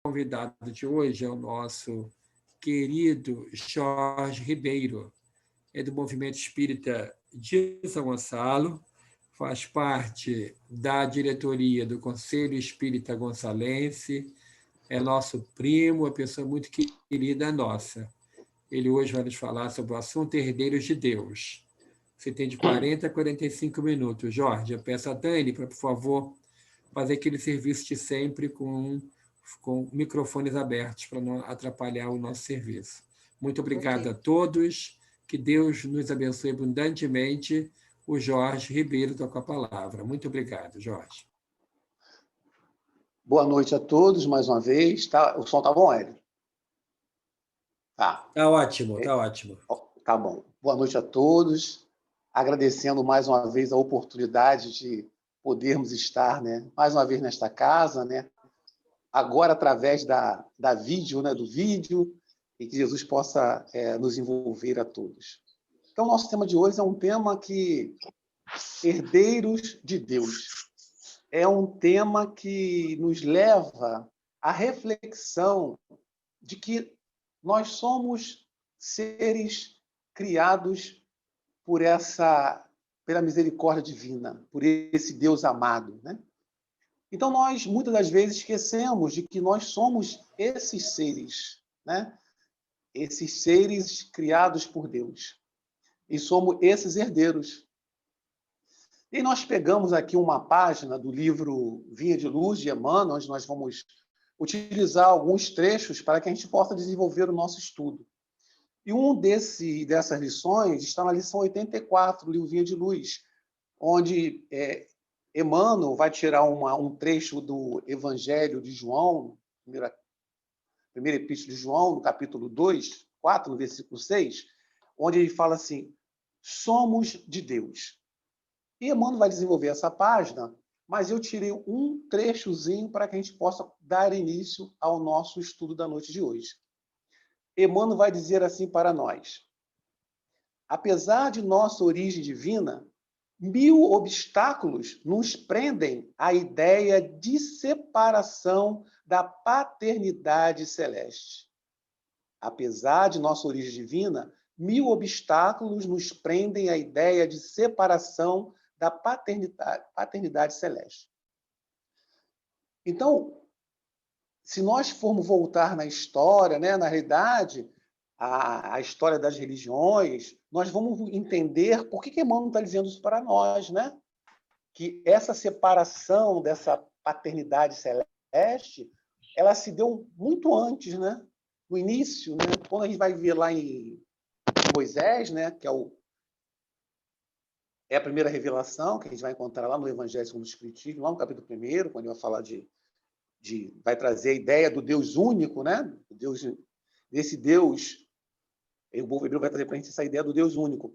convidado de hoje é o nosso querido Jorge Ribeiro, é do Movimento Espírita de São Gonçalo, faz parte da diretoria do Conselho Espírita Gonçalense, é nosso primo, uma pessoa muito querida nossa. Ele hoje vai nos falar sobre o assunto Herdeiros de Deus. Você tem de 40 a 45 minutos. Jorge, eu peço a Dani para, por favor, fazer aquele serviço de sempre com microfones abertos para não atrapalhar o nosso serviço. Muito obrigado a todos. Que Deus nos abençoe abundantemente. O Jorge Ribeiro está com a palavra. Muito obrigado, Jorge. Boa noite a todos, mais uma vez. Tá, o som está bom, Hélio? Tá. Está ótimo, está ótimo. Tá bom. Boa noite a todos. Agradecendo mais uma vez a oportunidade de podermos estar, né, mais uma vez nesta casa, né, agora através da vídeo, né, do vídeo, e que Jesus possa nos envolver a todos. Então, nosso tema de hoje é um tema que herdeiros de Deus. É um tema que nos leva à reflexão de que nós somos seres criados pela misericórdia divina, por esse Deus amado, né? Então, nós, muitas das vezes, esquecemos de que nós somos esses seres, né? Esses seres criados por Deus. E somos esses herdeiros. E nós pegamos aqui uma página do livro Vinha de Luz, de Emmanuel, onde nós vamos utilizar alguns trechos para que a gente possa desenvolver o nosso estudo. E dessas lições está na lição 84, do livro Vinha de Luz, onde Emmanuel vai tirar um trecho do Evangelho de João, primeira epístola de João, no capítulo 2, 4, no versículo 6, onde ele fala assim: somos de Deus. E Emmanuel vai desenvolver essa página, mas eu tirei um trechozinho para que a gente possa dar início ao nosso estudo da noite de hoje. Emmanuel vai dizer assim para nós: apesar de nossa origem divina, 1000 obstáculos nos prendem à ideia de separação da paternidade celeste. Apesar de nossa origem divina, 1000 obstáculos nos prendem à ideia de separação da paternidade celeste. Então, se nós formos voltar na história, né, na realidade, a história das religiões, nós vamos entender por que Emmanuel está dizendo isso para nós, né? Que essa separação dessa paternidade celeste, ela se deu muito antes, né? No início, né? Quando a gente vai ver lá em Moisés, né? Que é a primeira revelação que a gente vai encontrar lá no Evangelho segundo o Espiritismo, lá no capítulo 1, quando ele vai falar vai trazer a ideia do Deus único, né? Desse Deus, o povo hebreu vai trazer para a gente essa ideia do Deus único.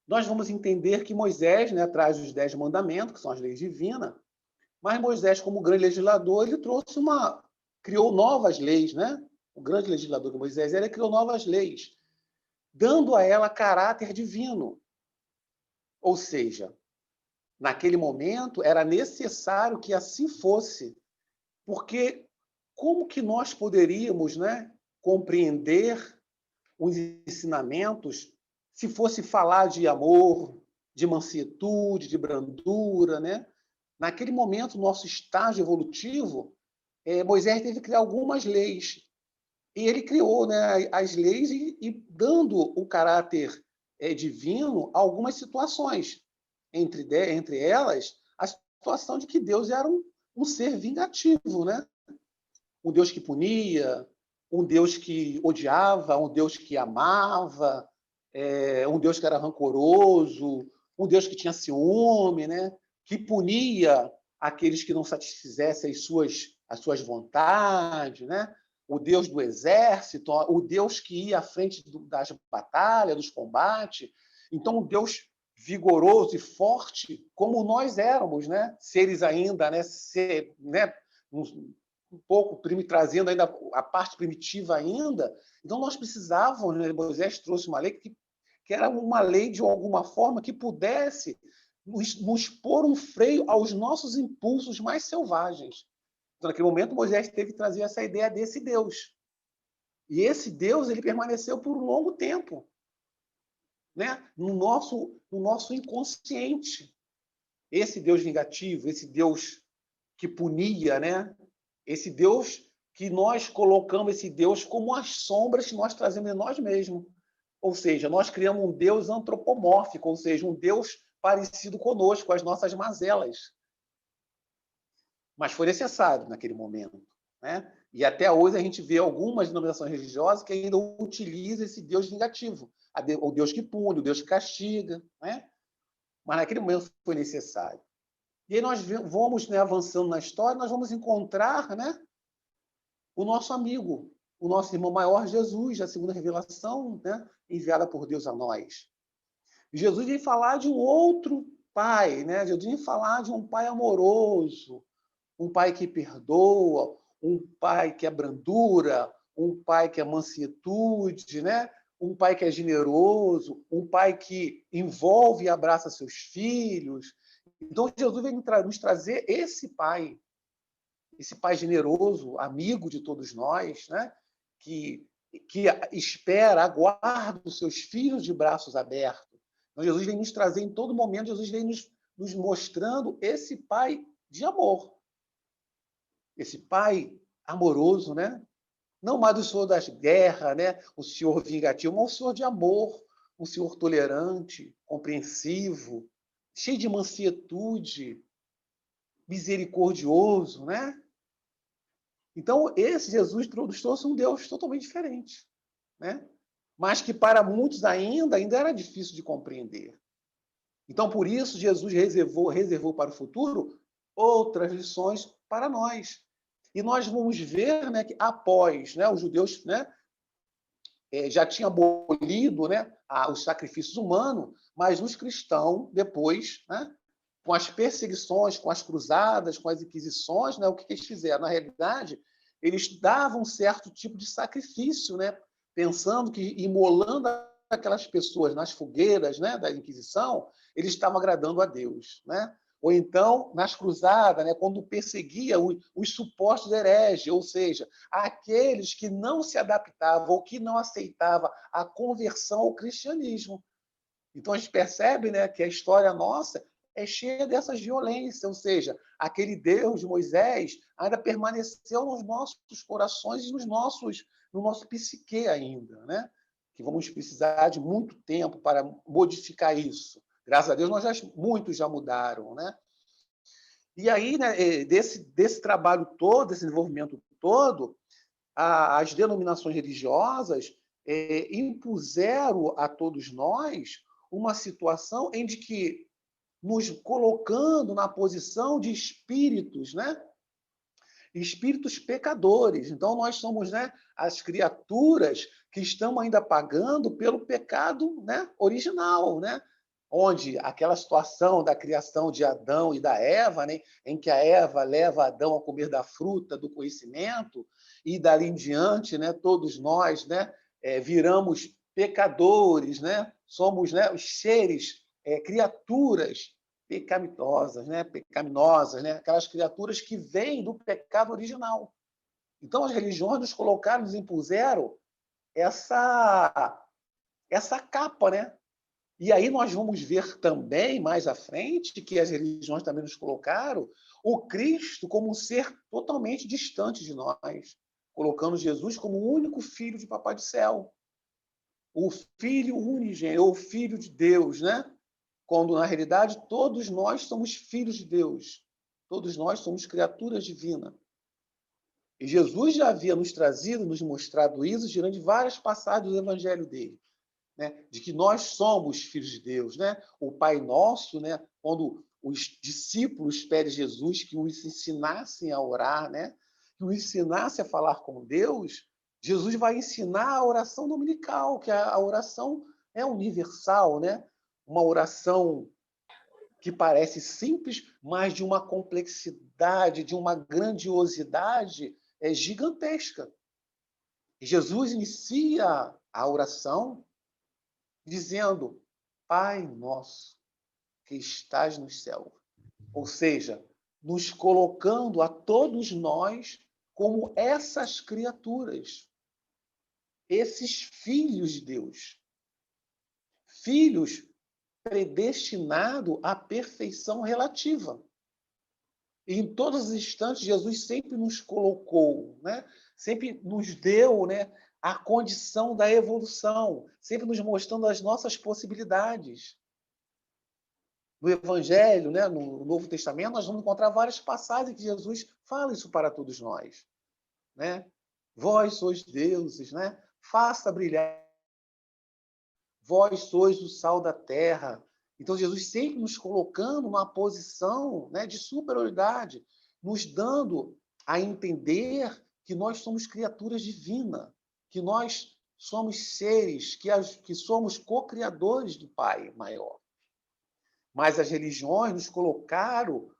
Nós vamos entender que Moisés, né, traz os 10 mandamentos, que são as leis divinas, mas Moisés, como grande legislador, ele criou novas leis, né? O grande legislador de Moisés, ele criou novas leis, dando a ela caráter divino. Ou seja, naquele momento era necessário que assim fosse, porque como que nós poderíamos, né, compreender os ensinamentos se fosse falar de amor, de mansuetude, de brandura, né? Naquele momento, nosso estágio evolutivo, Moisés teve que criar algumas leis. E ele criou, né, as leis e dando o caráter divino a algumas situações. Entre elas, a situação de que Deus era um ser vingativo, né? Um Deus que punia, um Deus que odiava, um Deus que amava, um Deus que era rancoroso, um Deus que tinha ciúme, né? Que punia aqueles que não satisfizessem as suas vontades, né? O Deus do exército, o Deus que ia à frente das batalhas, dos combates. Então, um Deus vigoroso e forte, como nós éramos, né? Seres ainda, né? Um pouco trazendo ainda a parte primitiva ainda. Então, nós precisávamos, né? Moisés trouxe uma lei que era uma lei, de alguma forma, que pudesse nos pôr um freio aos nossos impulsos mais selvagens. Então, naquele momento, Moisés teve que trazer essa ideia desse Deus. E esse Deus, ele permaneceu por um longo tempo, né? No nosso inconsciente. Esse Deus vingativo, esse Deus que punia, né? Esse Deus que nós colocamos esse Deus como as sombras que nós trazemos em nós mesmos. Ou seja, nós criamos um Deus antropomórfico, ou seja, um Deus parecido conosco, com as nossas mazelas. Mas foi necessário naquele momento, né? E até hoje a gente vê algumas denominações religiosas que ainda utilizam esse Deus vingativo, o Deus que pune, o Deus que castiga, né? Mas naquele momento foi necessário. E aí nós vamos, né, avançando na história, nós vamos encontrar, né, o nosso amigo, o nosso irmão maior, Jesus, a segunda revelação, né, enviada por Deus a nós. Jesus vem falar de um outro pai, né? Jesus vem falar de um pai amoroso, um pai que perdoa, um pai que é brandura, um pai que é mansuetude, né? Um pai que é generoso, um pai que envolve e abraça seus filhos. Então, Jesus vem nos trazer esse pai generoso, amigo de todos nós, né? que espera, aguarda os seus filhos de braços abertos. Então, Jesus vem nos trazer em todo momento, Jesus vem nos mostrando esse pai de amor. Esse pai amoroso, né? Não mais o senhor das guerras, né? O senhor vingativo, mas o senhor de amor, um senhor tolerante, compreensivo, cheio de mansuetude, misericordioso, né? Então, esse Jesus nos trouxe um Deus totalmente diferente, né? Mas que para muitos ainda era difícil de compreender. Então, por isso, Jesus reservou para o futuro outras lições para nós. E nós vamos ver, né, que após, né, os judeus, né, já tinham abolido, né, os sacrifícios humanos, mas os cristãos, depois, né, com as perseguições, com as cruzadas, com as inquisições, né, o que eles fizeram? Na realidade, eles davam um certo tipo de sacrifício, né, pensando que imolando aquelas pessoas nas fogueiras, né, da Inquisição, eles estavam agradando a Deus, né? Ou então, nas cruzadas, né, quando perseguia os supostos hereges, ou seja, aqueles que não se adaptavam ou que não aceitavam a conversão ao cristianismo. Então, a gente percebe, né, que a história nossa é cheia dessas violências, ou seja, aquele Deus de Moisés ainda permaneceu nos nossos corações e no nosso psique ainda, né? Que vamos precisar de muito tempo para modificar isso. Graças a Deus, muitos já mudaram, né? E aí, né, desse trabalho todo, desse desenvolvimento todo, as denominações religiosas impuseram a todos nós uma situação em que nos colocando na posição de espíritos, né? Espíritos pecadores. Então, nós somos, né, as criaturas que estão ainda pagando pelo pecado, né, original, né? Onde aquela situação da criação de Adão e da Eva, né, em que a Eva leva Adão a comer da fruta do conhecimento, e dali em diante, né, todos nós, né, viramos pecadores, né? Somos, né, os seres, criaturas pecaminosas, né? Aquelas criaturas que vêm do pecado original. Então, as religiões nos colocaram, nos impuseram essa capa, né? E aí nós vamos ver também, mais à frente, que as religiões também nos colocaram o Cristo como um ser totalmente distante de nós, colocando Jesus como o único filho de Papai do Céu, o filho unigênito, ou filho de Deus, né? Quando, na realidade, todos nós somos filhos de Deus. Todos nós somos criaturas divinas. E Jesus já havia nos trazido, nos mostrado isso durante várias passagens do evangelho dele, né? De que nós somos filhos de Deus, né? O Pai Nosso, né? Quando os discípulos pedem a Jesus que os ensinassem a orar, né? Que os ensinassem a falar com Deus, Jesus vai ensinar a oração dominical, que a oração é universal, né? Uma oração que parece simples, mas de uma complexidade, de uma grandiosidade gigantesca. E Jesus inicia a oração dizendo: Pai nosso que estás no céu. Ou seja, nos colocando a todos nós como essas criaturas, esses filhos de Deus, filhos predestinados à perfeição relativa. E em todos os instantes, Jesus sempre nos colocou, né? Sempre nos deu, né, a condição da evolução, sempre nos mostrando as nossas possibilidades. No Evangelho, né, no Novo Testamento, nós vamos encontrar várias passagens que Jesus fala isso para todos nós. Né? Vós sois deuses, né? Faça brilhar. Vós sois o sal da terra. Então, Jesus sempre nos colocando numa posição, né, de superioridade, nos dando a entender que nós somos criaturas divinas, que nós somos seres, que somos co-criadores do Pai maior. Mas as religiões nos colocaram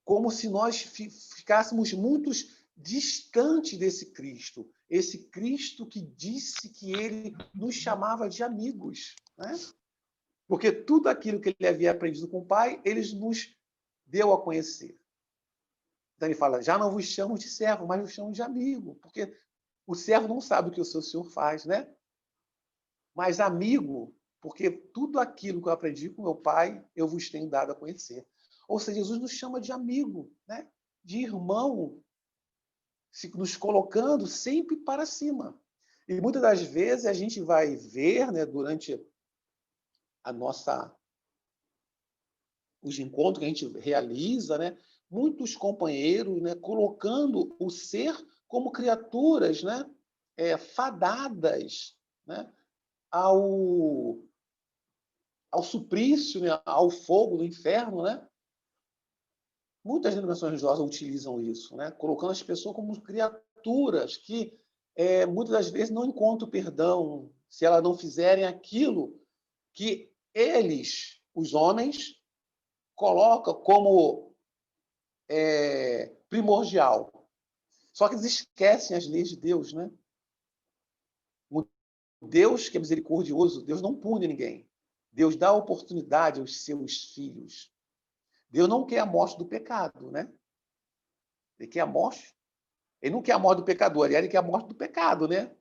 como se nós ficássemos muito distantes desse Cristo. Esse Cristo que disse que ele nos chamava de amigos. Né? Porque tudo aquilo que ele havia aprendido com o Pai, ele nos deu a conhecer. Então ele fala, já não vos chamo de servo, mas vos chamo de amigo. Porque o servo não sabe o que o seu senhor faz, né? Mas amigo, porque tudo aquilo que eu aprendi com meu pai, eu vos tenho dado a conhecer. Ou seja, Jesus nos chama de amigo, né? De irmão, nos colocando sempre para cima. E muitas das vezes a gente vai ver, né, durante os encontros que a gente realiza, né, muitos companheiros, né, colocando o ser como criaturas, né, fadadas, né, ao suplício, né, ao fogo do inferno, né? Muitas denominações religiosas utilizam isso, né? Colocando as pessoas como criaturas que muitas das vezes não encontram perdão se elas não fizerem aquilo que eles, os homens, colocam como primordial. Só que eles esquecem as leis de Deus, né? O Deus que é misericordioso, Deus não pune ninguém. Deus dá oportunidade aos seus filhos. Deus não quer a morte do pecado, né? Ele quer a morte. Ele não quer a morte do pecador, ele quer a morte do pecado, né?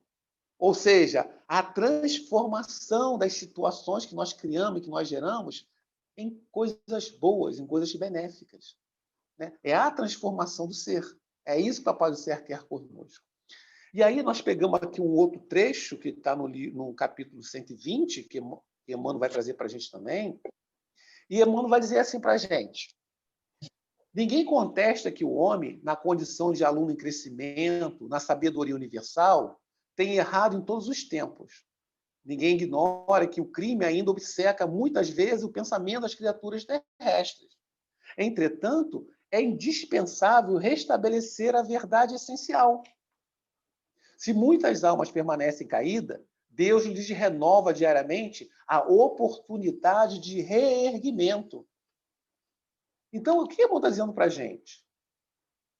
Ou seja, a transformação das situações que nós criamos, que nós geramos, em coisas boas, em coisas benéficas. Né? É a transformação do ser. É isso que o Papai do Céu quer conosco. E aí nós pegamos aqui um outro trecho, que está no capítulo 120, que Emmanuel vai trazer para a gente também. E Emmanuel vai dizer assim para a gente: ninguém contesta que o homem, na condição de aluno em crescimento, na sabedoria universal, tem errado em todos os tempos. Ninguém ignora que o crime ainda obceca muitas vezes o pensamento das criaturas terrestres. Entretanto, é indispensável restabelecer a verdade essencial. Se muitas almas permanecem caídas, Deus lhes renova diariamente a oportunidade de reerguimento. Então, o que Emmanuel está dizendo para a gente?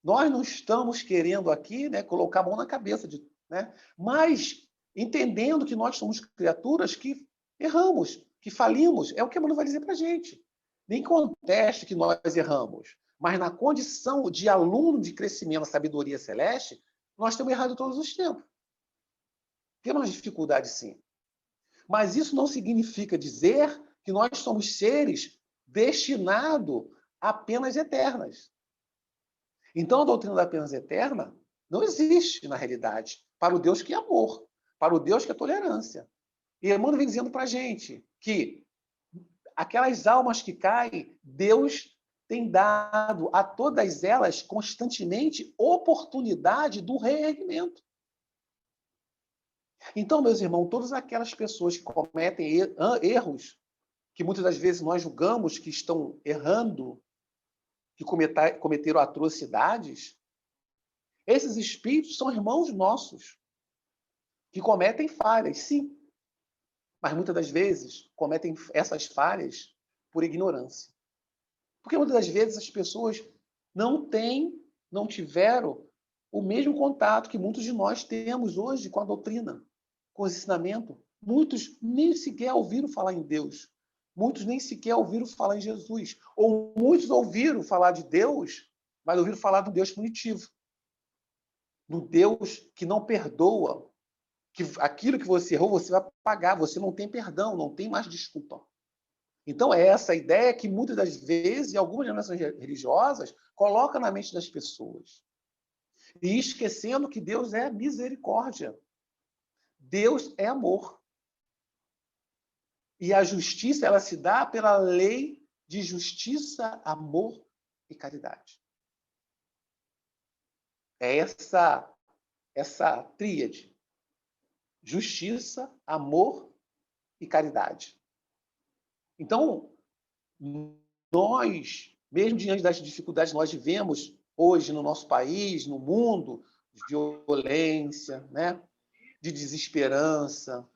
Nós não estamos querendo aqui, né, colocar a mão na cabeça, né, mas entendendo que nós somos criaturas que erramos, que falimos. É o que Emmanuel vai dizer para a gente. Nem conteste que nós erramos, mas na condição de aluno de crescimento na sabedoria celeste, nós temos errado todos os tempos. Temos dificuldade, sim. Mas isso não significa dizer que nós somos seres destinados a penas eternas. Então, a doutrina da pena eterna não existe, na realidade, para o Deus que é amor, para o Deus que é tolerância. E Emmanuel vem dizendo para a gente que aquelas almas que caem, Deus tem dado a todas elas constantemente oportunidade do reerguimento. Então, meus irmãos, todas aquelas pessoas que cometem erros, que muitas das vezes nós julgamos que estão errando, que cometeram atrocidades, esses espíritos são irmãos nossos, que cometem falhas, sim. Mas muitas das vezes cometem essas falhas por ignorância. Porque muitas das vezes as pessoas não tiveram o mesmo contato que muitos de nós temos hoje com a doutrina, com o ensinamento. Muitos nem sequer ouviram falar em Deus. muitos nem sequer ouviram falar em Jesus. Ou muitos ouviram falar de Deus, mas ouviram falar do Deus punitivo. Do Deus que não perdoa, que aquilo que você errou, você vai pagar, você não tem perdão, não tem mais desculpa. Então, é essa ideia que muitas das vezes, algumas denominações religiosas, colocam na mente das pessoas. E esquecendo que Deus é misericórdia. Deus é amor. E a justiça, ela se dá pela lei de justiça, amor e caridade. É essa tríade. Justiça, amor e caridade. Então, nós, mesmo diante das dificuldades que nós vivemos hoje no nosso país, no mundo, de violência, né? De desesperança,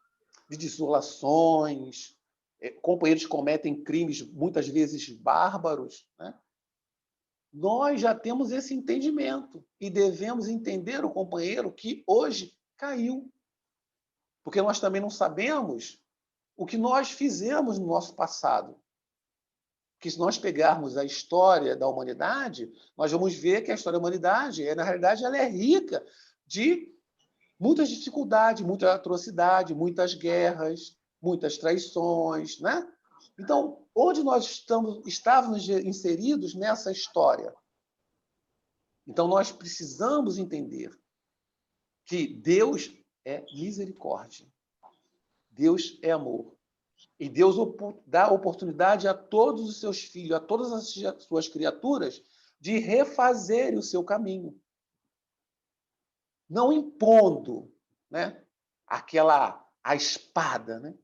de desolações, companheiros cometem crimes muitas vezes bárbaros, né? Nós já temos esse entendimento e devemos entender o companheiro que hoje caiu. Porque nós também não sabemos o que nós fizemos no nosso passado. Porque se nós pegarmos a história da humanidade, nós vamos ver que a história da humanidade, na realidade, ela é rica de muitas dificuldades, muita atrocidade, muitas guerras, muitas traições, né? Então, onde nós estávamos inseridos nessa história? Então, nós precisamos entender que Deus é misericórdia. Deus é amor. E Deus dá oportunidade a todos os seus filhos, a todas as suas criaturas, de refazerem o seu caminho. Não impondo, né, a espada, né,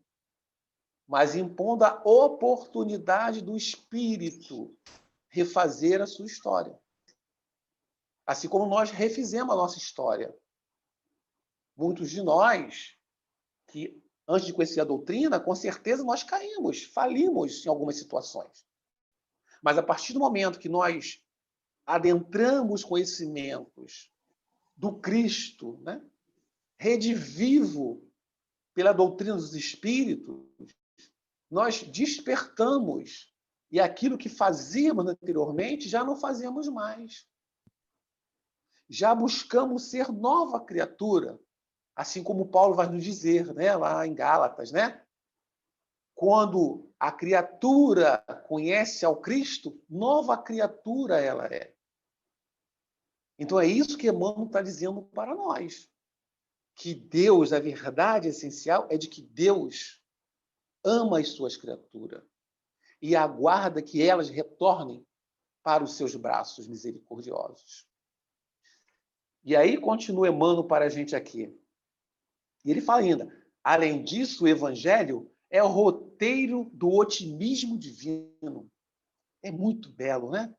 mas impondo a oportunidade do Espírito refazer a sua história. Assim como nós refizemos a nossa história. Muitos de nós, que antes de conhecer a doutrina, com certeza nós caímos, falimos em algumas situações. Mas a partir do momento que nós adentramos conhecimentos do Cristo, né, redivivo pela doutrina dos Espíritos, nós despertamos e aquilo que fazíamos anteriormente já não fazemos mais. Já buscamos ser nova criatura, assim como Paulo vai nos dizer, né, lá em Gálatas, né? Quando a criatura conhece ao Cristo, nova criatura ela é. Então é isso que Emmanuel está dizendo para nós. Que Deus, a verdade essencial é de que Deus ama as suas criaturas e aguarda que elas retornem para os seus braços misericordiosos. E aí continua Emmanuel para a gente aqui. E ele fala ainda, além disso, o Evangelho é o roteiro do otimismo divino. É muito belo, né?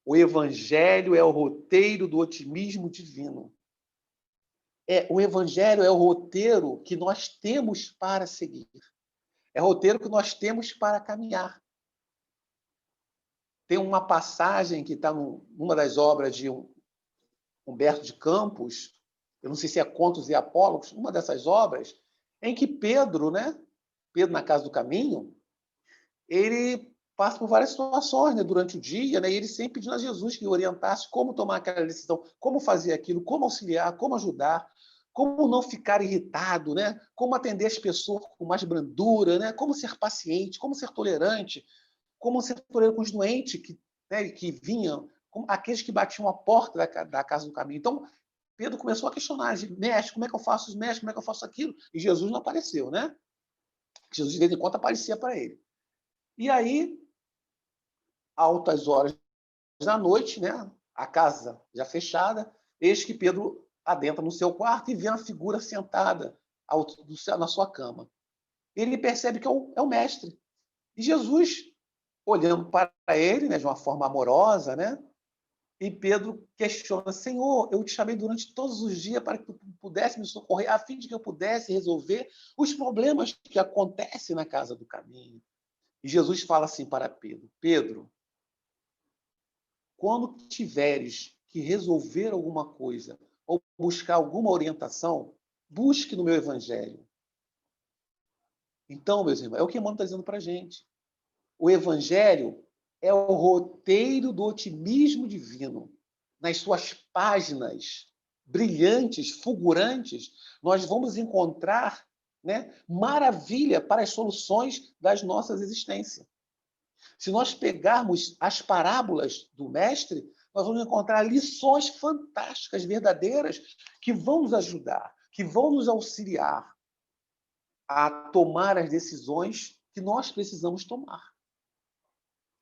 O Evangelho é o roteiro do otimismo divino. O Evangelho é o roteiro que nós temos para seguir. É o roteiro que nós temos para caminhar. Tem uma passagem que está numa das obras de Humberto de Campos, eu não sei se é Contos e Apólogos, uma dessas obras, em que Pedro, né? Pedro na Casa do Caminho, ele passa por várias situações, né, durante o dia, né, e ele sempre pedindo a Jesus que orientasse como tomar aquela decisão, como fazer aquilo, como auxiliar, como ajudar, como não ficar irritado, né, como atender as pessoas com mais brandura, né, como ser paciente, como ser tolerante com os doentes né, que vinham, aqueles que batiam a porta da Casa do Caminho. Então, Pedro começou a questionar, mestre, como é que eu faço isso, mestre, como é que eu faço aquilo? E Jesus não apareceu, né? Jesus, de vez em quando, aparecia para ele. E aí, altas horas da noite, né? A casa já fechada, eis que Pedro adentra no seu quarto e vê uma figura sentada na sua cama. Ele percebe que é o mestre. E Jesus, olhando para ele, né, de uma forma amorosa, né? E Pedro questiona, Senhor, eu te chamei durante todos os dias para que tu pudesse me socorrer, a fim de que eu pudesse resolver os problemas que acontecem na Casa do Caminho. E Jesus fala assim para Pedro, Pedro, quando tiveres que resolver alguma coisa ou buscar alguma orientação, busque no meu Evangelho. Então, meus irmãos, é o que Emmanuel está dizendo para a gente. O Evangelho é o roteiro do otimismo divino. Nas suas páginas brilhantes, fulgurantes, nós vamos encontrar, né, maravilha para as soluções das nossas existências. Se nós pegarmos as parábolas do Mestre, nós vamos encontrar lições fantásticas, verdadeiras, que vão nos ajudar, que vão nos auxiliar a tomar as decisões que nós precisamos tomar.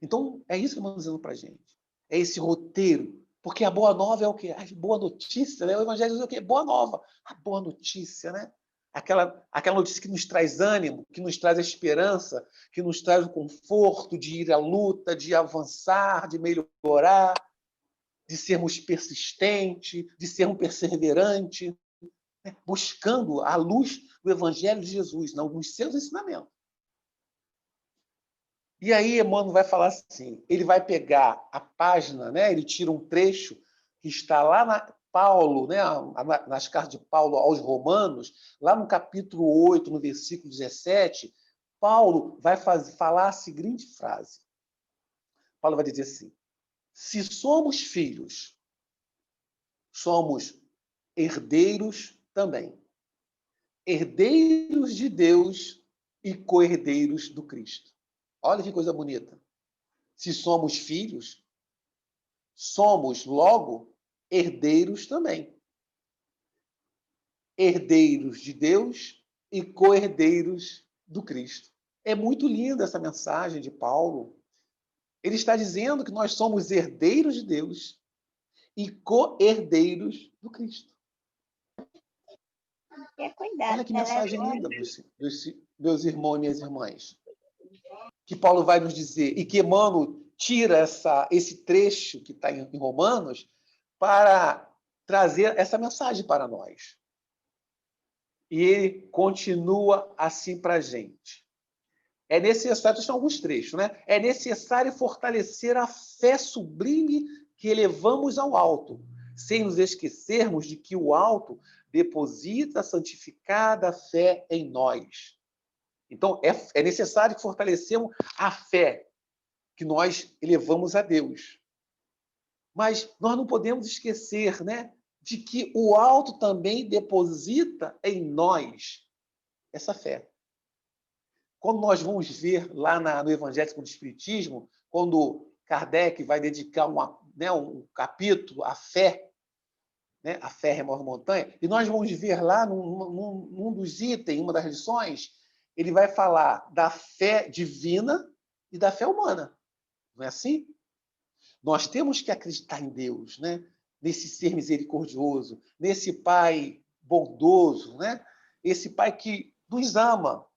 Então, é isso que estamos dizendo para a gente. É esse roteiro. Porque a boa nova é o quê? A boa notícia, né? O Evangelho diz o quê? Boa nova. A boa notícia, né? Aquela notícia que nos traz ânimo, que nos traz a esperança, que nos traz o conforto de ir à luta, de avançar, de melhorar, de sermos persistentes, de sermos perseverantes, né? Buscando a luz do Evangelho de Jesus, não nos seus ensinamentos. E aí Emmanuel vai falar assim, ele vai pegar a página, né? Ele tira um trecho que está lá na Paulo, né? Nas cartas de Paulo aos Romanos, lá no capítulo 8, no versículo 17, Paulo vai falar a seguinte frase. Paulo vai dizer assim, se somos filhos, somos herdeiros também. Herdeiros de Deus e co-herdeiros do Cristo. Olha que coisa bonita. Se somos filhos, somos, logo, herdeiros também. Herdeiros de Deus e co-herdeiros do Cristo. É muito linda essa mensagem de Paulo. Ele está dizendo que nós somos herdeiros de Deus e co-herdeiros do Cristo. Olha que mensagem linda, meus irmãos e minhas irmãs. Que Paulo vai nos dizer, e que Emmanuel tira esse trecho que está em Romanos para trazer essa mensagem para nós. E ele continua assim para a gente. É necessário, são alguns trechos, né? É necessário fortalecer a fé sublime que elevamos ao alto, sem nos esquecermos de que o alto deposita a santificada fé em nós. Então, é necessário que fortalecemos a fé que nós elevamos a Deus. Mas nós não podemos esquecer, né, de que o alto também deposita em nós essa fé. Quando nós vamos ver lá no Evangelho segundo o Espiritismo, quando Kardec vai dedicar um capítulo à fé, né, a fé remove montanha, e nós vamos ver lá num dos itens, uma das lições, ele vai falar da fé divina e da fé humana. Não é assim? Nós temos que acreditar em Deus, né? Nesse ser misericordioso, nesse Pai bondoso, né? Esse Pai que nos ama,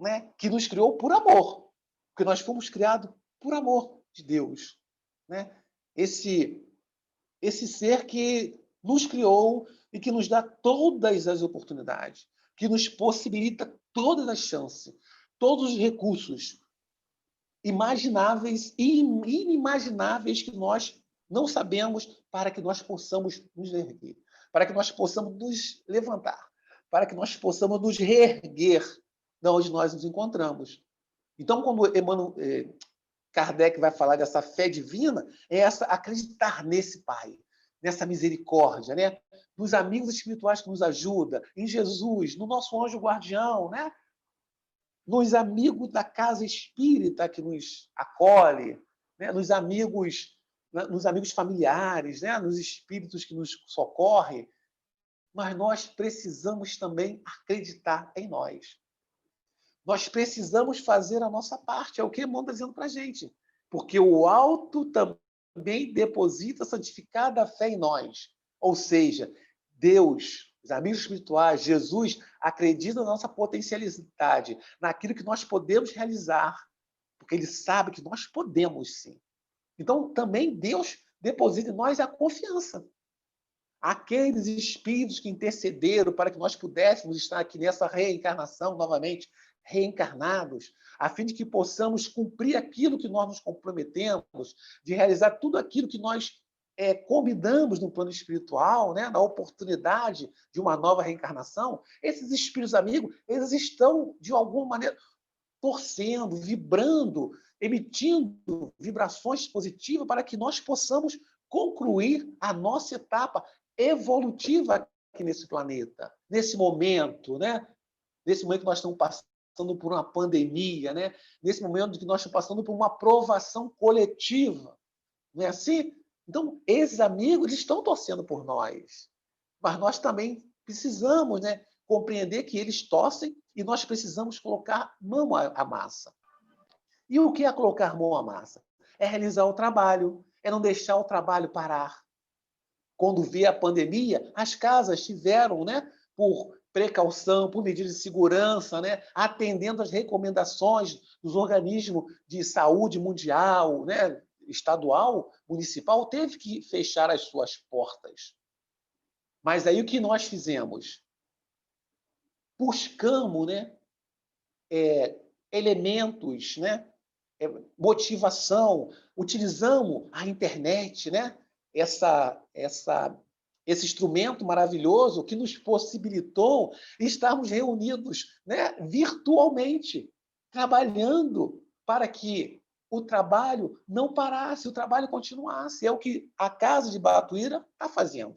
né? Que nos criou por amor, porque nós fomos criados por amor de Deus, né? Esse ser que nos criou e que nos dá todas as oportunidades, que nos possibilita todas as chances, todos os recursos imagináveis e inimagináveis que nós não sabemos, para que nós possamos nos erguer, para que nós possamos nos levantar, para que nós possamos nos reerguer de onde nós nos encontramos. Então, quando Kardec vai falar dessa fé divina, é acreditar nesse Pai, nessa misericórdia, né? Nos amigos espirituais que nos ajudam, em Jesus, no nosso anjo guardião, né? Nos amigos da casa espírita que nos acolhe, né? Nos amigos familiares, né? Nos espíritos que nos socorrem. Mas nós precisamos também acreditar em nós. Nós precisamos fazer a nossa parte, é o que Emmanuel está dizendo para a gente. Porque o alto também deposita santificada fé em nós. Ou seja, Deus, os amigos espirituais, Jesus, acredita na nossa potencialidade, naquilo que nós podemos realizar, porque Ele sabe que nós podemos sim. Então, também Deus deposita em nós a confiança. Aqueles espíritos que intercederam para que nós pudéssemos estar aqui nessa reencarnação novamente, reencarnados, a fim de que possamos cumprir aquilo que nós nos comprometemos, de realizar tudo aquilo que nós combinamos no plano espiritual, né, na oportunidade de uma nova reencarnação. Esses espíritos amigos, eles estão, de alguma maneira, torcendo, vibrando, emitindo vibrações positivas para que nós possamos concluir a nossa etapa evolutiva aqui nesse planeta, nesse momento, né? Nesse momento que nós estamos passando por uma pandemia, né? Nesse momento que nós estamos passando por uma provação coletiva, não é assim? Então, esses amigos eles estão torcendo por nós, mas nós também precisamos, né, compreender que eles torcem e nós precisamos colocar mão à massa. E o que é colocar mão à massa? É realizar o trabalho, é não deixar o trabalho parar. Quando veio a pandemia, as casas tiveram, né, por precaução, por medidas de segurança, né, atendendo às recomendações dos organismos de saúde mundial, né, estadual, municipal, teve que fechar as suas portas. Mas aí o que nós fizemos? Buscamos, né, elementos, né, motivação, utilizamos a internet, né, esse instrumento maravilhoso que nos possibilitou estarmos reunidos, né, virtualmente, trabalhando para que o trabalho não parasse, o trabalho continuasse. É o que a Casa de Batuíra está fazendo.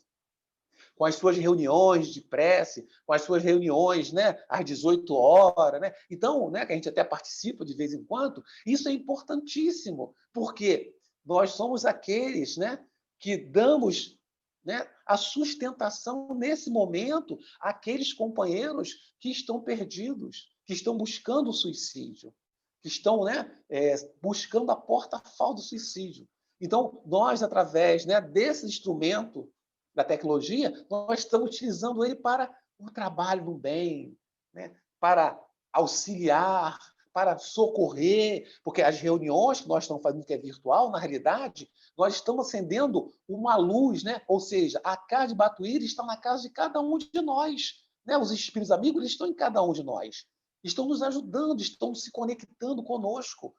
Com as suas reuniões de prece, com as suas reuniões, né, às 18 horas. Né? Então, né, que a gente até participa de vez em quando, isso é importantíssimo, porque nós somos aqueles, né, que damos, né, a sustentação nesse momento àqueles companheiros que estão perdidos, que estão buscando o suicídio, que estão, né, buscando a porta-fal do suicídio. Então, nós, através, né, desse instrumento da tecnologia, nós estamos utilizando ele para o trabalho no bem, né? Para auxiliar, para socorrer, porque as reuniões que nós estamos fazendo, que é virtual, na realidade, nós estamos acendendo uma luz, né? Ou seja, a casa de Batuíra está na casa de cada um de nós. Né? Os espíritos amigos eles estão em cada um de nós. Estão nos ajudando, estão se conectando conosco.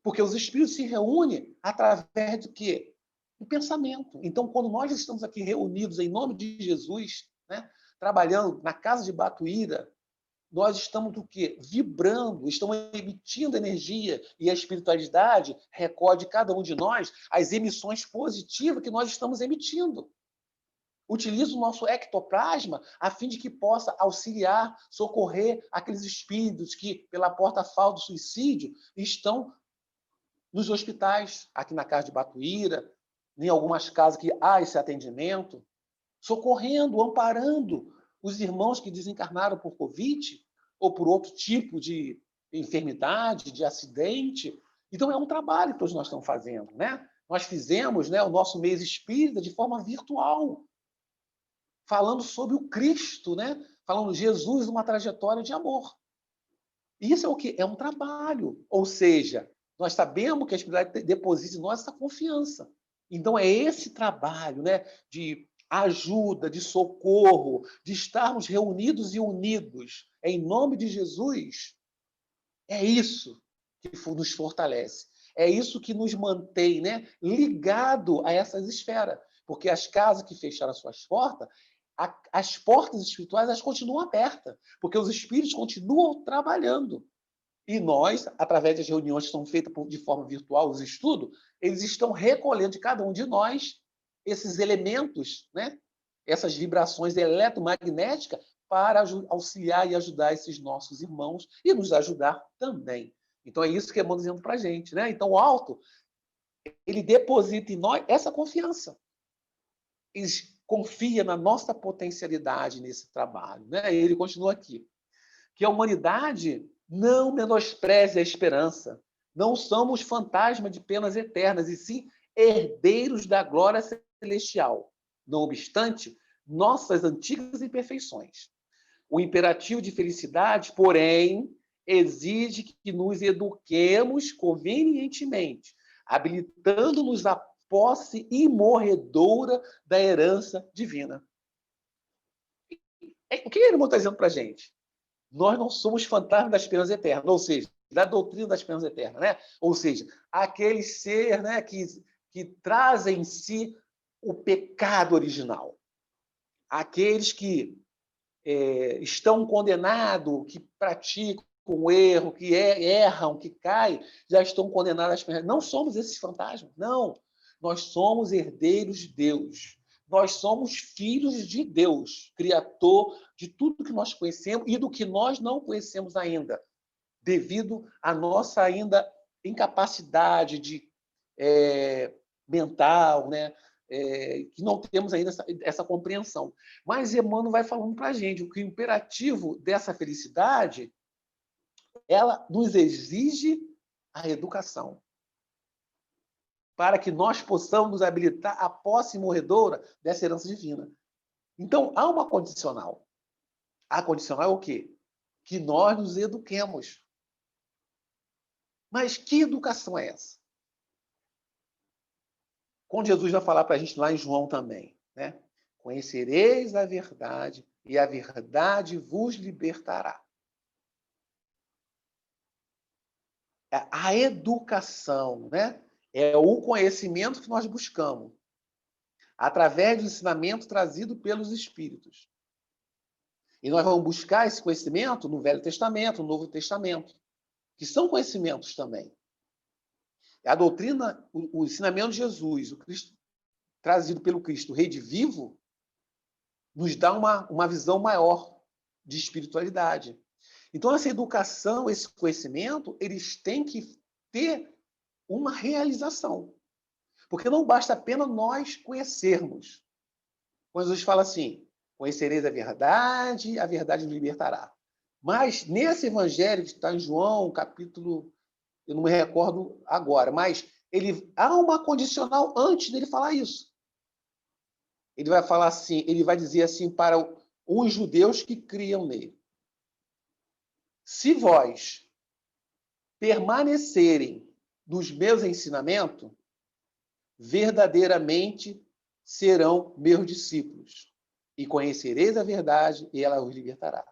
Porque os espíritos se reúnem através do quê? Do pensamento. Então, quando nós estamos aqui reunidos em nome de Jesus, né, trabalhando na casa de Batuíra, nós estamos do quê? Vibrando, estamos emitindo energia e a espiritualidade recolhe de cada um de nós as emissões positivas que nós estamos emitindo. Utiliza o nosso ectoplasma a fim de que possa auxiliar, socorrer aqueles espíritos que, pela porta-fal do suicídio, estão nos hospitais, aqui na casa de Batuíra, em algumas casas que há esse atendimento, socorrendo, amparando os irmãos que desencarnaram por Covid ou por outro tipo de enfermidade, de acidente. Então, é um trabalho que todos nós estamos fazendo. Né? Nós fizemos, né, o nosso mês espírita de forma virtual, falando sobre o Cristo, né? Falando Jesus numa trajetória de amor. Isso é o quê? É um trabalho. Ou seja, nós sabemos que a espiritualidade deposita em nós essa confiança. Então, é esse trabalho, né, de ajuda, de socorro, de estarmos reunidos e unidos em nome de Jesus. É isso que nos fortalece. É isso que nos mantém, né, ligado a essas esferas. Porque as casas que fecharam as suas portas, as portas espirituais elas continuam abertas, porque os espíritos continuam trabalhando. E nós, através das reuniões que são feitas de forma virtual, os estudos, eles estão recolhendo de cada um de nós esses elementos, né? Essas vibrações eletromagnéticas para auxiliar e ajudar esses nossos irmãos e nos ajudar também. Então, é isso que é bom dizendo para a gente. Né? Então, o alto, ele deposita em nós essa confiança. Ele confia na nossa potencialidade nesse trabalho. Né? Ele continua aqui. Que a humanidade não menospreze a esperança. Não somos fantasmas de penas eternas, e sim herdeiros da glória celestial. Não obstante, nossas antigas imperfeições. O imperativo de felicidade, porém, exige que nos eduquemos convenientemente, habilitando-nos à posse imorredoura da herança divina. O que ele está dizendo para a gente? Nós não somos fantasmas da esperança eterna, ou seja, da doutrina da esperança eterna, né? Ou seja, aquele ser, né, que traz em si o pecado original. Aqueles que estão condenados, que praticam com erro, que erram, que caem, já estão condenados às. Não somos esses fantasmas, não. Nós somos herdeiros de Deus. Nós somos filhos de Deus, Criador de tudo que nós conhecemos e do que nós não conhecemos ainda, devido à nossa ainda incapacidade de mental, né? Que não temos ainda essa compreensão. Mas Emmanuel vai falando para a gente que o imperativo dessa felicidade, ela nos exige a educação, para que nós possamos nos habilitar à posse morredoura dessa herança divina. Então, há uma condicional. A condicional é o quê? Que nós nos eduquemos. Mas que educação é essa? Quando Jesus vai falar para a gente lá em João também, né? Conhecereis a verdade e a verdade vos libertará. A educação, né? É o conhecimento que nós buscamos através do ensinamento trazido pelos Espíritos. E nós vamos buscar esse conhecimento no Velho Testamento, no Novo Testamento, que são conhecimentos também. A doutrina, o ensinamento de Jesus, o Cristo, trazido pelo Cristo, Rei vivo, nos dá uma visão maior de espiritualidade. Então, essa educação, esse conhecimento, eles têm que ter uma realização. Porque não basta apenas nós conhecermos. Quando Jesus fala assim, conhecereis a verdade nos libertará. Mas nesse evangelho que está em João, capítulo, eu não me recordo agora, mas há uma condicional antes dele falar isso. Ele vai falar assim, ele vai dizer assim para os judeus que criam nele. Se vós permanecerem nos meus ensinamentos, verdadeiramente serão meus discípulos. E conhecereis a verdade e ela os libertará.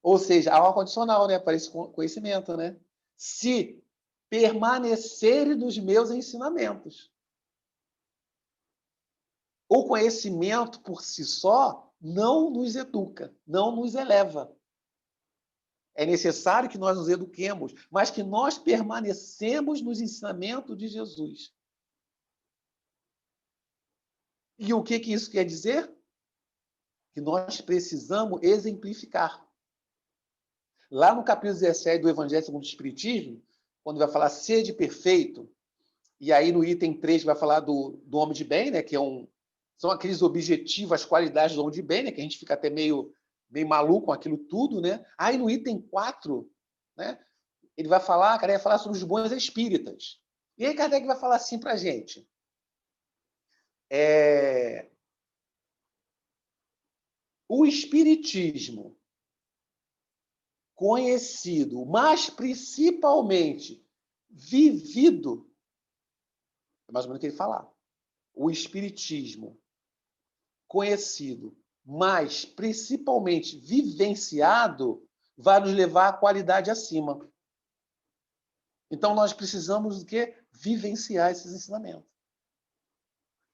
Ou seja, há uma condicional, né, para esse conhecimento, né? Se permanecerem nos meus ensinamentos. O conhecimento por si só não nos educa, não nos eleva. É necessário que nós nos eduquemos, mas que nós permanecemos nos ensinamentos de Jesus. E o que isso quer dizer? Que nós precisamos exemplificar. Lá no capítulo 17 do Evangelho segundo o Espiritismo, quando vai falar sede perfeito, e aí no item 3 vai falar do homem de bem, né, que são aqueles objetivos, as qualidades do homem de bem, né, que a gente fica até meio maluco com aquilo tudo, né? Aí no item 4, né, ele vai falar, Kardec vai falar sobre os bons espíritas. E aí Kardec vai falar assim para a gente. O espiritismo conhecido, mas principalmente vivido, é mais ou menos o que ele falar. O espiritismo conhecido, mas principalmente vivenciado, vai nos levar à qualidade acima. Então, nós precisamos do quê? Vivenciar esses ensinamentos.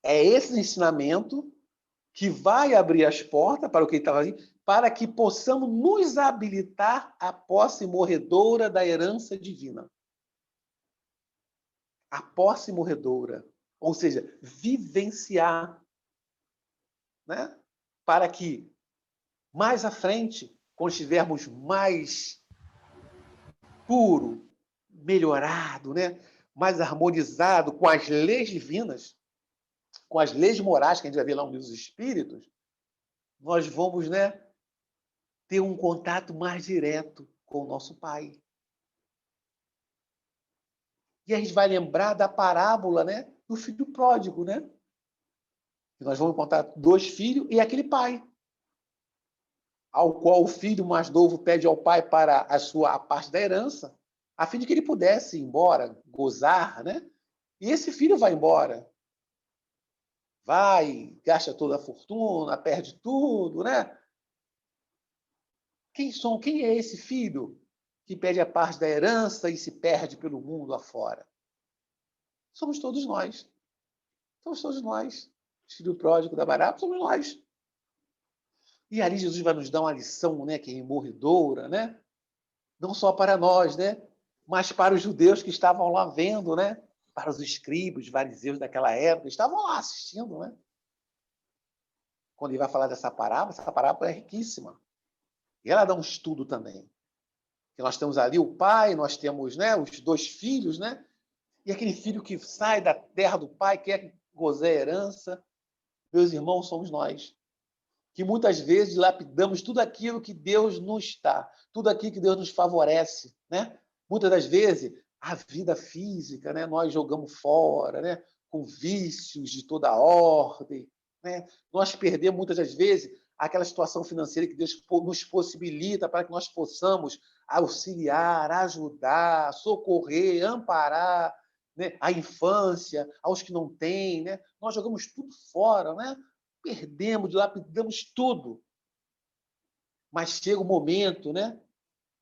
É esse ensinamento que vai abrir as portas para o que ele estava dizendo, para que possamos nos habilitar à posse morredoura da herança divina. A posse morredoura, ou seja, vivenciar, né? Para que mais à frente, quando estivermos mais puro, melhorado, né? Mais harmonizado com as leis divinas, com as leis morais que a gente vai ver lá no Livro dos Espíritos, nós vamos, né, ter um contato mais direto com o nosso Pai. E a gente vai lembrar da parábola, né, do filho pródigo, né? Nós vamos encontrar 2 filhos e aquele pai, ao qual o filho mais novo pede ao pai para a parte da herança, a fim de que ele pudesse ir embora, gozar, né? E esse filho vai embora. Vai, gasta toda a fortuna, perde tudo, né? Quem é esse filho que pede a parte da herança e se perde pelo mundo afora? Somos todos nós. Somos todos nós. Filho pródigo da Bará, somos nós. E ali Jesus vai nos dar uma lição, né, que é imorredoura, né? não só para nós, né? Mas para os judeus que estavam lá vendo, né? Para os escribas, os fariseus daquela época, estavam lá assistindo, né? Quando ele vai falar dessa parábola é riquíssima. E ela dá um estudo também. Que nós temos ali o pai, nós temos, né, os 2 filhos, né? E aquele filho que sai da terra do pai, quer gozar a herança. Meus irmãos, somos nós. Que muitas vezes lapidamos tudo aquilo que Deus nos dá, tudo aquilo que Deus nos favorece, né? Muitas das vezes, a vida física, né? Nós jogamos fora, né? Com vícios de toda ordem, né? Nós perdemos muitas das vezes aquela situação financeira que Deus nos possibilita para que nós possamos auxiliar, ajudar, socorrer, amparar, né? A infância, aos que não têm, né? Nós jogamos tudo fora, né? Perdemos, dilapidamos tudo. Mas chega um momento, né,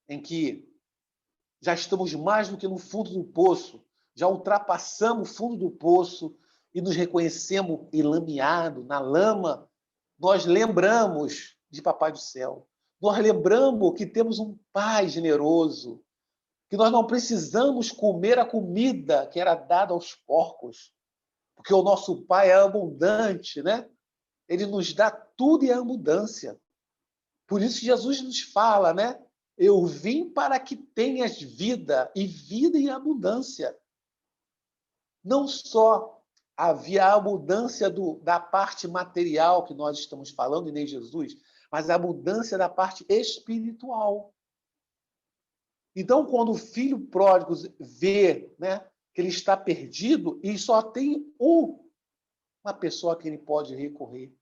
em que já estamos mais do que no fundo do poço, já ultrapassamos o fundo do poço e nos reconhecemos enlameados na lama. Nós lembramos de Papai do Céu. Nós lembramos que temos um Pai generoso, que nós não precisamos comer a comida que era dada aos porcos, porque o nosso Pai é abundante, né? Ele nos dá tudo em abundância. Por isso Jesus nos fala, né? Eu vim para que tenhas vida e vida em abundância. Não só havia a abundância da parte material que nós estamos falando, e nem Jesus, mas a abundância da parte espiritual. Então, quando o filho pródigo vê, né, que ele está perdido e só tem uma pessoa que ele pode recorrer,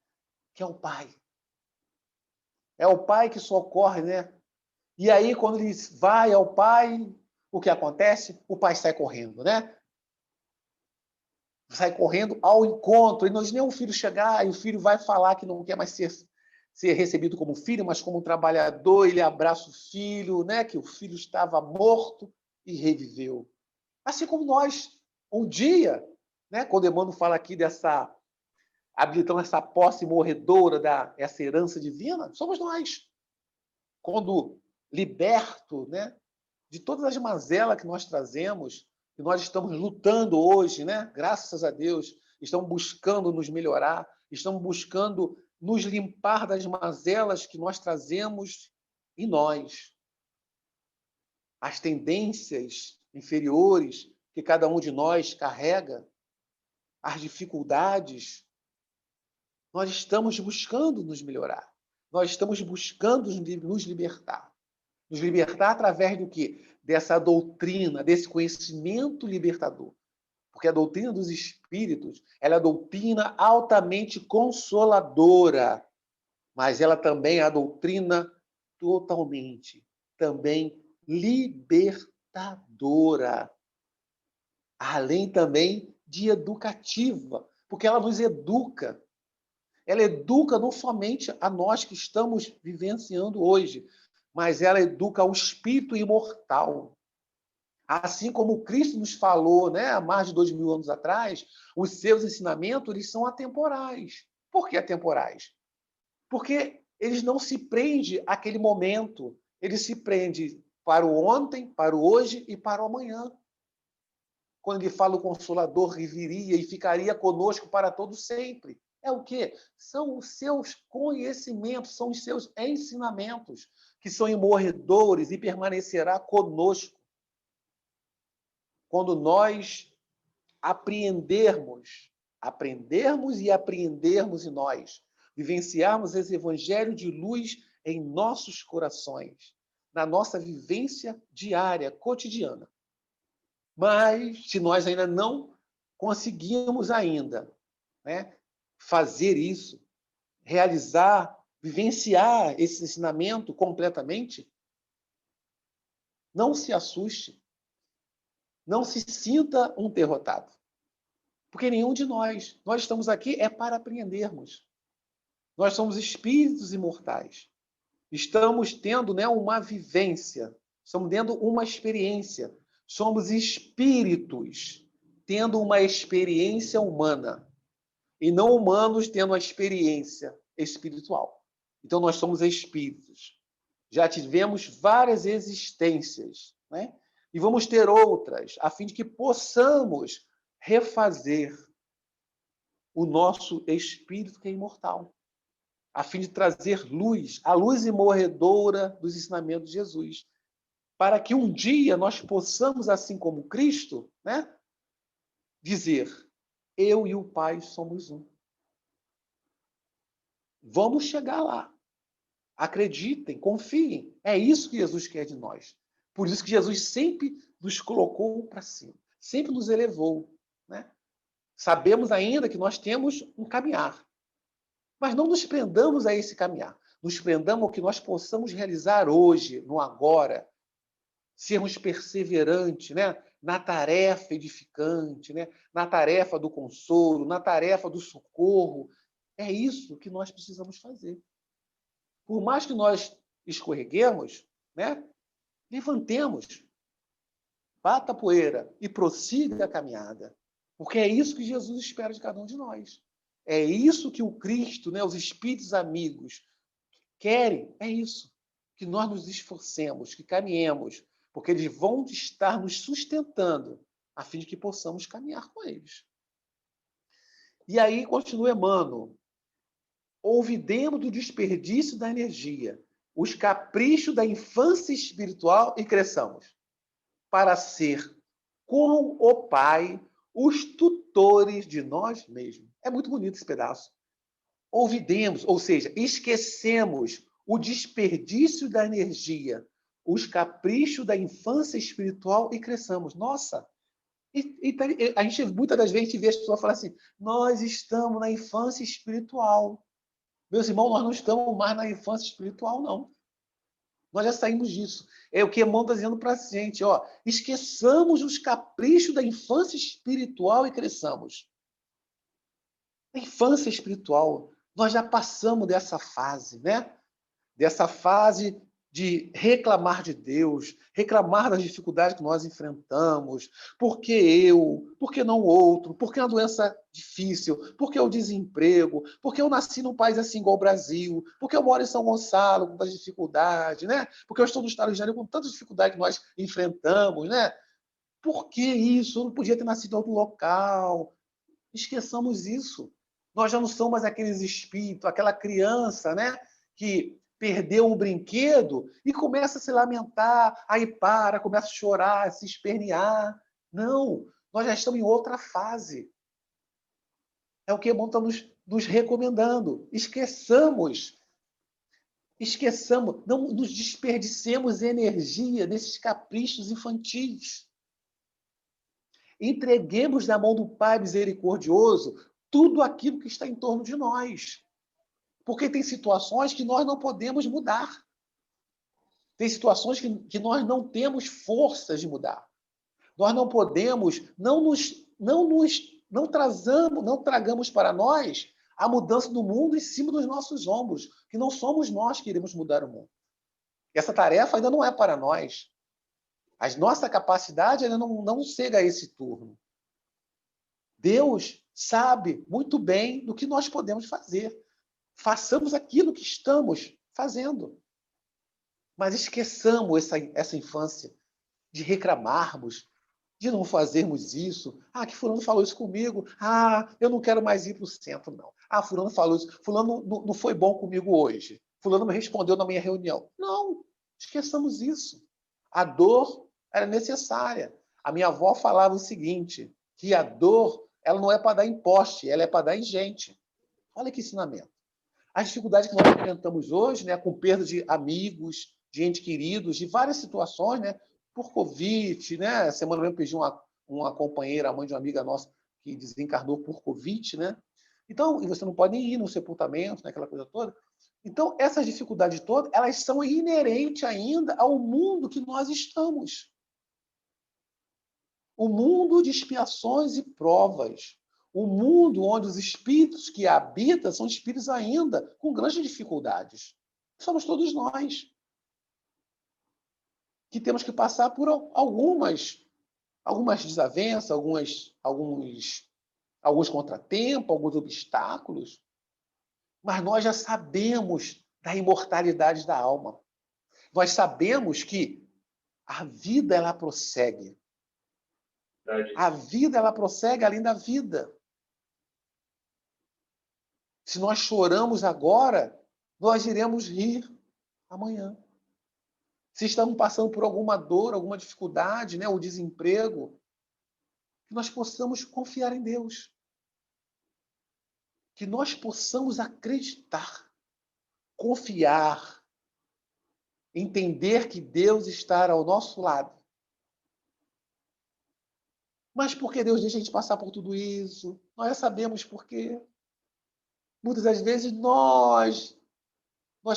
que é o pai. É o pai que socorre, né? E aí, quando ele vai ao pai, o que acontece? O pai sai correndo, né? Sai correndo ao encontro. E não nem o filho chegar, e o filho vai falar que não quer mais ser recebido como filho, mas como um trabalhador. Ele abraça o filho, né? Que o filho estava morto e reviveu. Assim como nós, um dia, né? Quando Emmanuel fala aqui habilitando essa posse morredora essa herança divina, somos nós. Quando liberto, né, de todas as mazelas que nós trazemos, que nós estamos lutando hoje, né, graças a Deus, estamos buscando nos melhorar, estamos buscando nos limpar das mazelas que nós trazemos em nós. As tendências inferiores que cada um de nós carrega, as dificuldades, nós estamos buscando nos melhorar. Nós estamos buscando nos libertar. Nos libertar através do quê? Dessa doutrina, desse conhecimento libertador. Porque a doutrina dos espíritos, ela é a doutrina altamente consoladora, mas ela também é a doutrina totalmente, também libertadora. Além também de educativa, porque ela nos educa. Ela educa não somente a nós que estamos vivenciando hoje, mas ela educa o espírito imortal. Assim como Cristo nos falou, né, há mais de 2000 anos atrás, os seus ensinamentos eles são atemporais. Por que atemporais? Porque eles não se prendem àquele momento, eles se prendem para o ontem, para o hoje e para o amanhã. Quando ele fala o Consolador viria e ficaria conosco para todo sempre. É o quê? São os seus conhecimentos, são os seus ensinamentos, que são imorredores e permanecerá conosco. Quando nós aprendermos e apreendermos em nós, vivenciarmos esse evangelho de luz em nossos corações, na nossa vivência diária, cotidiana. Mas, se nós ainda não conseguimos ainda, né, fazer isso, realizar, vivenciar esse ensinamento completamente, não se assuste, não se sinta um derrotado. Porque nenhum de nós estamos aqui é para aprendermos. Nós somos espíritos imortais. Estamos tendo, né, uma vivência, estamos tendo uma experiência. Somos espíritos tendo uma experiência humana e não humanos tendo uma experiência espiritual. Então, nós somos espíritos. já tivemos várias existências, né? E vamos ter outras, a fim de que possamos refazer o nosso espírito que é imortal, a fim de trazer luz, a luz imorredora dos ensinamentos de Jesus, para que um dia nós possamos, assim como Cristo, né, dizer: eu e o Pai somos um. Vamos chegar lá. Acreditem, confiem. É isso que Jesus quer de nós. Por isso que Jesus sempre nos colocou para cima, sempre nos elevou, né? Sabemos ainda que nós temos um caminhar, mas não nos prendamos a esse caminhar. Nos prendamos ao que nós possamos realizar hoje, no agora, sermos perseverantes, né? Na tarefa edificante, né? Na tarefa do consolo, na tarefa do socorro. É isso que nós precisamos fazer. Por mais que nós escorreguemos, né? Levantemos, bata a poeira e prossiga a caminhada. Porque é isso que Jesus espera de cada um de nós. É isso que o Cristo, né, os espíritos amigos querem, é isso. Que nós nos esforcemos, que caminhemos, porque eles vão estar nos sustentando, a fim de que possamos caminhar com eles. E aí continua Emmanuel: olvidemos do desperdício da energia, os caprichos da infância espiritual e cresçamos, para ser, com o Pai, os tutores de nós mesmos. É muito bonito esse pedaço. Olvidemos, ou seja, esquecemos o desperdício da energia, os caprichos da infância espiritual e cresçamos. Nossa! A gente, muitas das vezes, vê as pessoas falar assim: nós estamos na infância espiritual. Meus irmãos, nós não estamos mais na infância espiritual, não. Nós já saímos disso. É o que Emmanuel está dizendo para a gente. Ó, esqueçamos os caprichos da infância espiritual e cresçamos. A infância espiritual, nós já passamos dessa fase, né? Dessa fase de reclamar de Deus, reclamar das dificuldades que nós enfrentamos. Por que eu? Por que não o outro? Por que a doença difícil? Por que o desemprego? Por que eu nasci num país assim igual o Brasil? Por que eu moro em São Gonçalo com tantas dificuldades, né? Por que eu estou no estado de Janeiro com tantas dificuldades que nós enfrentamos, né? Por que isso? Eu não podia ter nascido em outro local. Esqueçamos isso. Nós já não somos mais aqueles espíritos, aquela criança, né, que perdeu um brinquedo e começa a se lamentar, aí para, começa a chorar, a se espernear. Não, nós já estamos em outra fase. É o que Emmanuel está nos recomendando. Esqueçamos, não nos desperdicemos energia nesses caprichos infantis. Entreguemos na mão do Pai misericordioso tudo aquilo que está em torno de nós. Porque tem situações que nós não podemos mudar. Tem situações que nós não temos forças de mudar. Nós não podemos, não tragamos para nós a mudança do mundo em cima dos nossos ombros, que não somos nós que iremos mudar o mundo. Essa tarefa ainda não é para nós. A nossa capacidade ainda não chega a esse turno. Deus sabe muito bem do que nós podemos fazer. Façamos aquilo que estamos fazendo. Mas esqueçamos essa infância de reclamarmos, de não fazermos isso. Ah, que fulano falou isso comigo. Ah, eu não quero mais ir para o centro, não. Ah, fulano falou isso. Fulano não foi bom comigo hoje. Fulano me respondeu na minha reunião. Não, esqueçamos isso. A dor era necessária. A minha avó falava o seguinte, que a dor ela não é para dar em poste, ela é para dar em gente. Olha que ensinamento. As dificuldades que nós enfrentamos hoje, né, com perda de amigos, de entes queridos, de várias situações, né, por Covid, né? Semana mesmo perdi uma companheira, a mãe de uma amiga nossa, que desencarnou por Covid, né? Então, e você não pode nem ir no sepultamento, né, aquela coisa toda. Então, essas dificuldades todas, elas são inerentes ainda ao mundo que nós estamos. O mundo de expiações e provas. O mundo onde os espíritos que habitam são espíritos ainda com grandes dificuldades. Somos todos nós que temos que passar por algumas desavenças, alguns contratempos, alguns obstáculos, mas nós já sabemos da imortalidade da alma. Nós sabemos que a vida, ela prossegue. A vida, ela prossegue além da vida. Se nós choramos agora, nós iremos rir amanhã. Se estamos passando por alguma dor, alguma dificuldade, né, ou desemprego, que nós possamos confiar em Deus. Que nós possamos acreditar, confiar, entender que Deus está ao nosso lado. Mas por que Deus deixa a gente passar por tudo isso? Nós já sabemos por quê. Muitas das vezes nós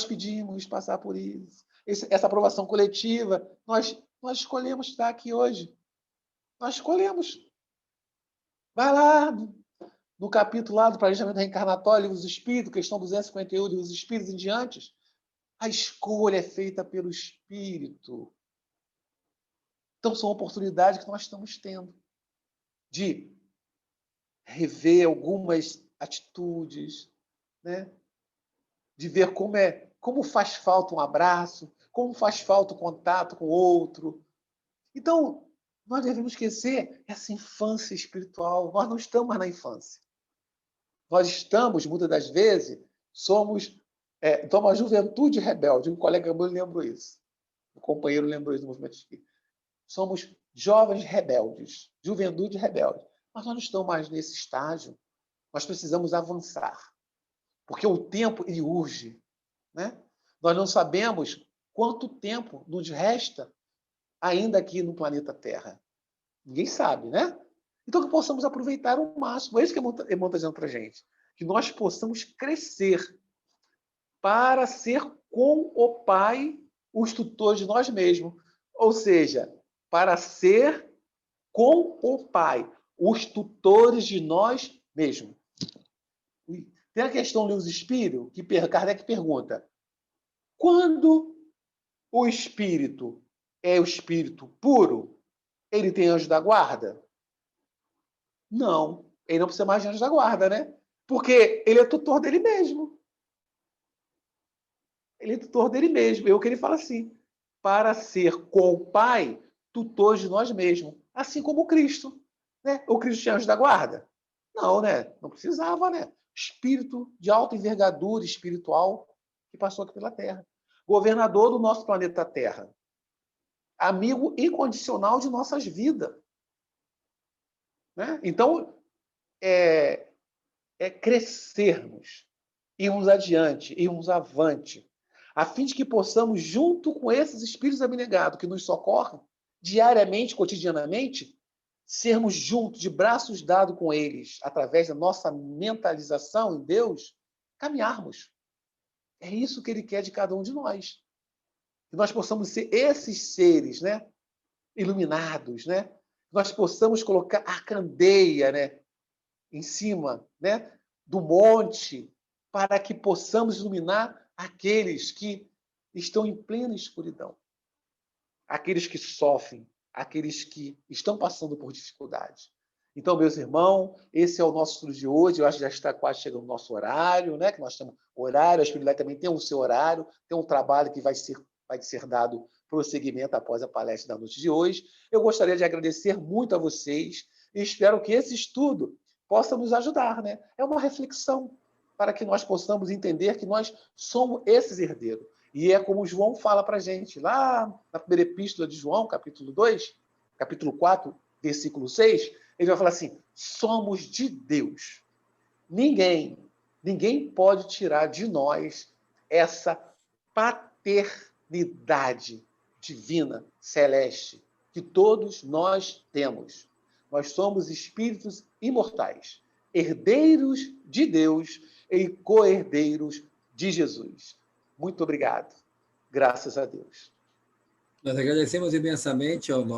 pedimos passar por isso. Essa aprovação coletiva, nós escolhemos estar aqui hoje. Nós escolhemos. Vai lá no capítulo lá do Planejamento Reencarnatório, Livro dos Espíritos, questão 251, Livro dos Espíritos em diante. A escolha é feita pelo Espírito. Então, são oportunidades que nós estamos tendo de rever algumas atitudes, né? De ver como faz falta um abraço, como faz falta o contato com o outro. Então, nós devemos esquecer essa infância espiritual. Nós não estamos mais na infância. Nós estamos, muitas das vezes, somos uma juventude rebelde. Um colega meu lembrou isso. Um companheiro lembrou isso do movimento espírita. Somos jovens rebeldes, juventude rebelde. Mas nós não estamos mais nesse estágio. Nós precisamos avançar. Porque o tempo, ele urge. Né? Nós não sabemos quanto tempo nos resta ainda aqui no planeta Terra. Ninguém sabe, né? Então, que possamos aproveitar o máximo. É isso que Emmanuel está dizendo para a gente. Que nós possamos crescer para ser com o Pai os tutores de nós mesmos. Ou seja, para ser com o Pai os tutores de nós mesmos. Tem a questão do Espírito, que Kardec pergunta: quando o Espírito é o Espírito puro, ele tem anjo da guarda? Não, ele não precisa mais de anjo da guarda, né? Porque ele é tutor dele mesmo. Ele é tutor dele mesmo. É o que ele fala assim: para ser com o Pai, tutor de nós mesmos. Assim como o Cristo. Né? O Cristo tinha anjo da guarda? Não, né? Não precisava, né? Espírito de alta envergadura espiritual que passou aqui pela Terra. Governador do nosso planeta Terra. Amigo incondicional de nossas vidas. Né? Então, é crescermos, irmos adiante, irmos avante, a fim de que possamos, junto com esses espíritos abnegados que nos socorrem, diariamente, cotidianamente, sermos juntos, de braços dados com eles, através da nossa mentalização em Deus, caminharmos. É isso que ele quer de cada um de nós. Que nós possamos ser esses seres, né, iluminados, né? Que nós possamos colocar a candeia, né, em cima, né, do monte, para que possamos iluminar aqueles que estão em plena escuridão, aqueles que sofrem, aqueles que estão passando por dificuldade. Então, meus irmãos, esse é o nosso estudo de hoje. Eu acho que já está quase chegando o nosso horário, né? Que nós temos horário, a espiritualidade também tem o seu horário, tem um trabalho que vai ser dado prosseguimento após a palestra da noite de hoje. Eu gostaria de agradecer muito a vocês e espero que esse estudo possa nos ajudar, né? É uma reflexão para que nós possamos entender que nós somos esses herdeiros. E é como João fala para a gente, lá na primeira epístola de João, capítulo 2, capítulo 4, versículo 6, ele vai falar assim: somos de Deus. Ninguém pode tirar de nós essa paternidade divina, celeste, que todos nós temos. Nós somos espíritos imortais, herdeiros de Deus e co-herdeiros de Jesus. Muito obrigado. Graças a Deus. Nós agradecemos imensamente ao nosso